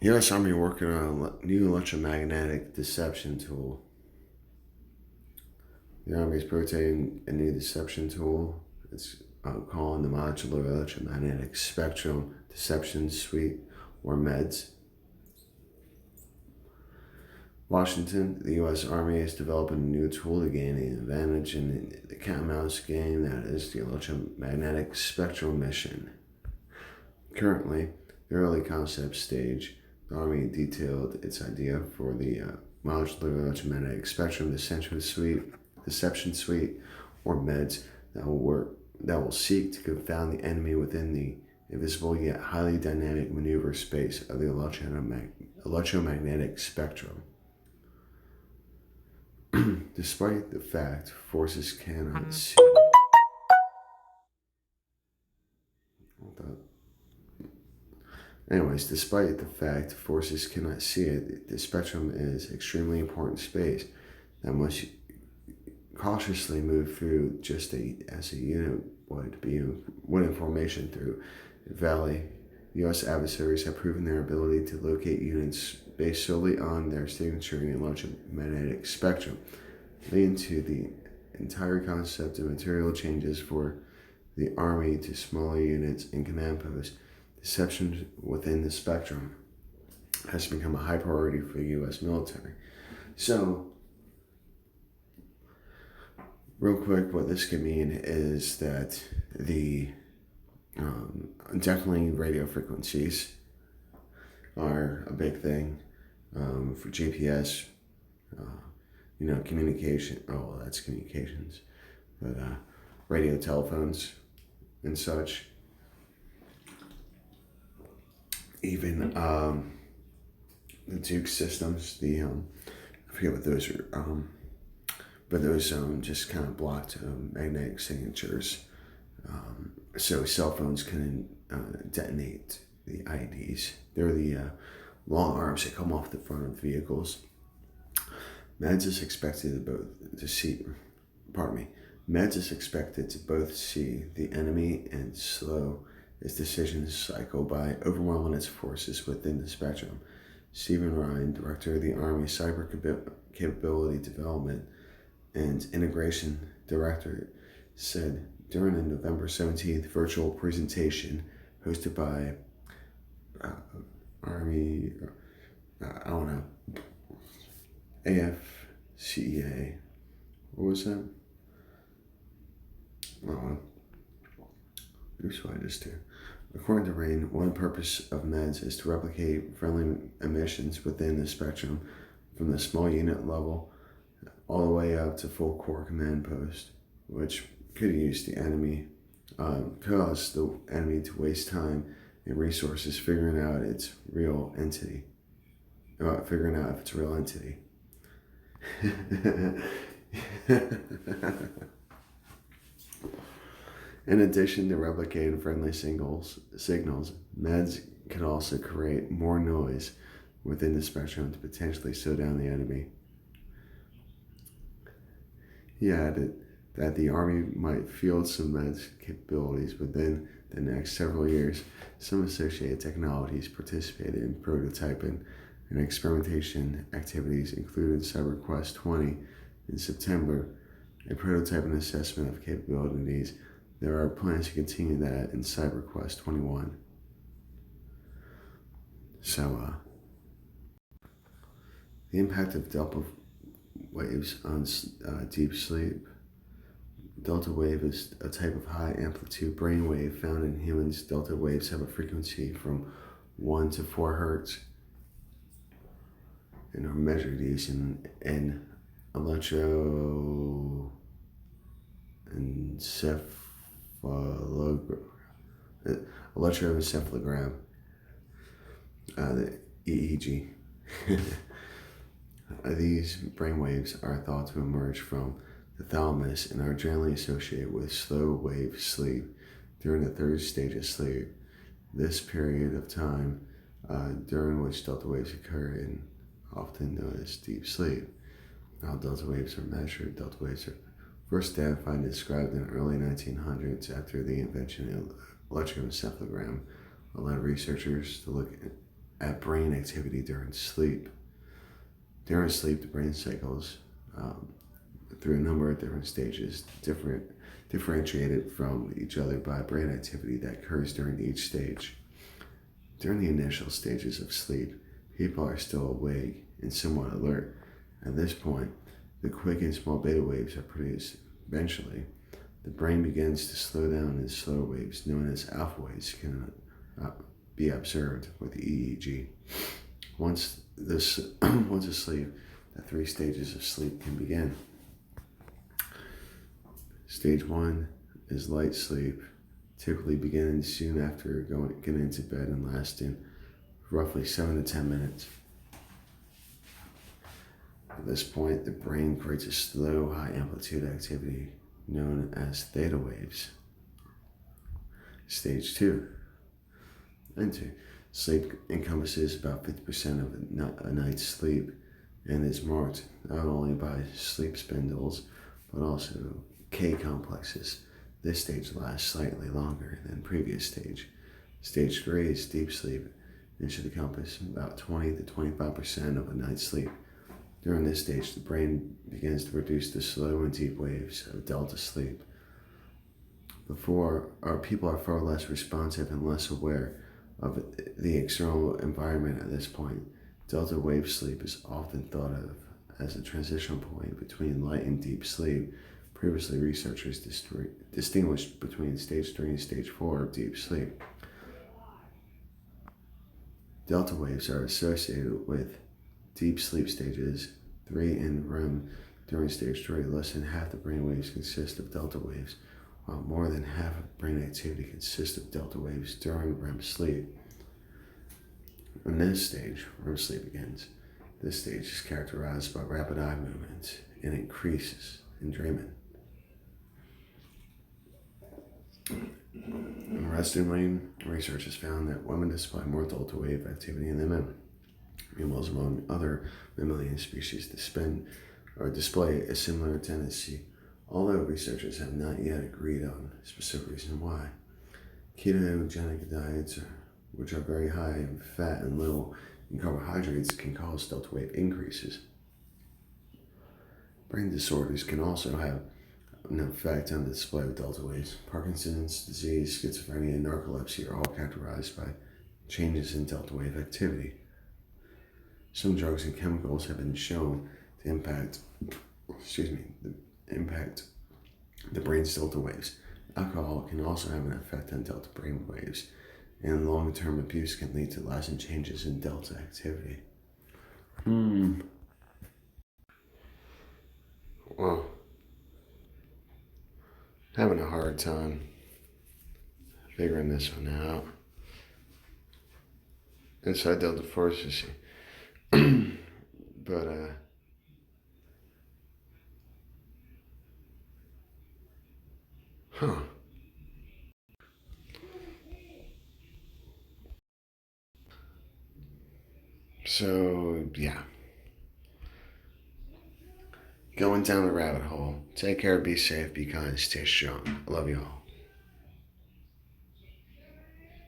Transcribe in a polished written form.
U.S. Army working on a new electromagnetic deception tool. The Army is prototyping a new deception tool. It's calling the Modular Electromagnetic Spectrum Deception Suite, or MEDS. Washington, the U.S. Army is developing a new tool to gain an advantage in the cat and mouse game that is the electromagnetic spectrum mission. Currently, the early concept stage, the Army detailed its idea for the Modular Electromagnetic Spectrum Deception Suite, or MEDS, that will seek to confound the enemy within the invisible yet highly dynamic maneuver space of the electromagnetic spectrum. Despite the fact forces cannot see. Anyways, despite the fact forces cannot see it, the spectrum is extremely important space that must cautiously move through just as a unit would in formation through the valley. U.S. adversaries have proven their ability to locate units based solely on their signature in the electromagnetic spectrum, leading to the entire concept of material changes for the Army to smaller units and command posts. Deception within the spectrum has become a high priority for the U.S. military. So, real quick, what this could mean is that the definitely radio frequencies are a big thing for GPS. Communication. Oh, well, that's communications, but radio telephones and such. Even the Duke systems, I forget what those are, but those just kind of blocked magnetic signatures. So cell phones couldn't detonate the IEDs. They're the long arms that come off the front of vehicles. MEDS is expected MEDS is expected to both see the enemy and slow its decision cycle by overwhelming its forces within the spectrum. Stephen Ryan, director of the Army Cyber Capability Development and Integration Director, said during a November 17th virtual presentation hosted by Army, AFCEA. What was that? Here's what I just do. According to Rain, one purpose of MEDS is to replicate friendly emissions within the spectrum from the small unit level all the way up to full core command post, which could cause the enemy to waste time and resources figuring out if it's a real entity. In addition to replicating friendly signals, MEDS can also create more noise within the spectrum to potentially slow down the enemy. He added that the Army might field some MEDS capabilities within the next several years. Some associated technologies participated in prototyping and experimentation activities, including CyberQuest 20 in September, a prototype and assessment of capabilities. There are plans to continue that in CyberQuest 21. So, the impact of delta waves on deep sleep. Delta wave is a type of high amplitude brain wave found in humans. Delta waves have a frequency from 1 to 4 hertz and are measured using an electroencephalogram, the EEG. These brainwaves are thought to emerge from the thalamus and are generally associated with slow wave sleep during the third stage of sleep. This period of time during which delta waves occur is often known as deep sleep. How delta waves are measured. Delta waves are first identified and described in the early 1900s after the invention of electroencephalogram allowed researchers to look at brain activity during sleep. During sleep, the brain cycles through a number of different stages, differentiated from each other by brain activity that occurs during each stage. During the initial stages of sleep, people are still awake and somewhat alert. At this point, the quick and small beta waves are produced. Eventually, the brain begins to slow down and slower waves, known as alpha waves, can be observed with the EEG. Once asleep, the three stages of sleep can begin. Stage 1 is light sleep, typically beginning soon after getting into bed and lasting roughly 7 to 10 minutes. At this point, the brain creates a slow, high amplitude activity known as theta waves. Stage 2. Sleep encompasses about 50% of a night's sleep and is marked not only by sleep spindles but also K complexes. This stage lasts slightly longer than previous stage. Stage 3 is deep sleep and should encompass about 20 to 25% of a night's sleep. During this stage, the brain begins to produce the slow and deep waves of delta sleep. People are far less responsive and less aware of the external environment at this point. Delta wave sleep is often thought of as a transition point between light and deep sleep. Previously, researchers distinguished between stage 3 and stage 4 of deep sleep. Delta waves are associated with deep sleep stages 3 and REM. During stage 3, less than half the brain waves consist of delta waves, while more than half of brain activity consists of delta waves during REM sleep. In this stage, REM sleep begins. This stage is characterized by rapid eye movements and increases in dreaming. Interestingly, research has found that women display more delta wave activity than men. Mammals, among other mammalian species, display a similar tendency, although researchers have not yet agreed on a specific reason why. Ketogenic diets, which are very high in fat and low in carbohydrates, can cause delta wave increases. Brain disorders can also have an effect on the display of delta waves. Parkinson's disease, schizophrenia, and narcolepsy are all characterized by changes in delta wave activity. Some drugs and chemicals have been shown to impact the brain's delta waves. Alcohol can also have an effect on delta brain waves, and long-term abuse can lead to lasting changes in delta activity. Well, having a hard time figuring this one out. Inside delta force, you see. But, So, yeah. Going down the rabbit hole. Take care, be safe, be kind, stay strong. I love you all.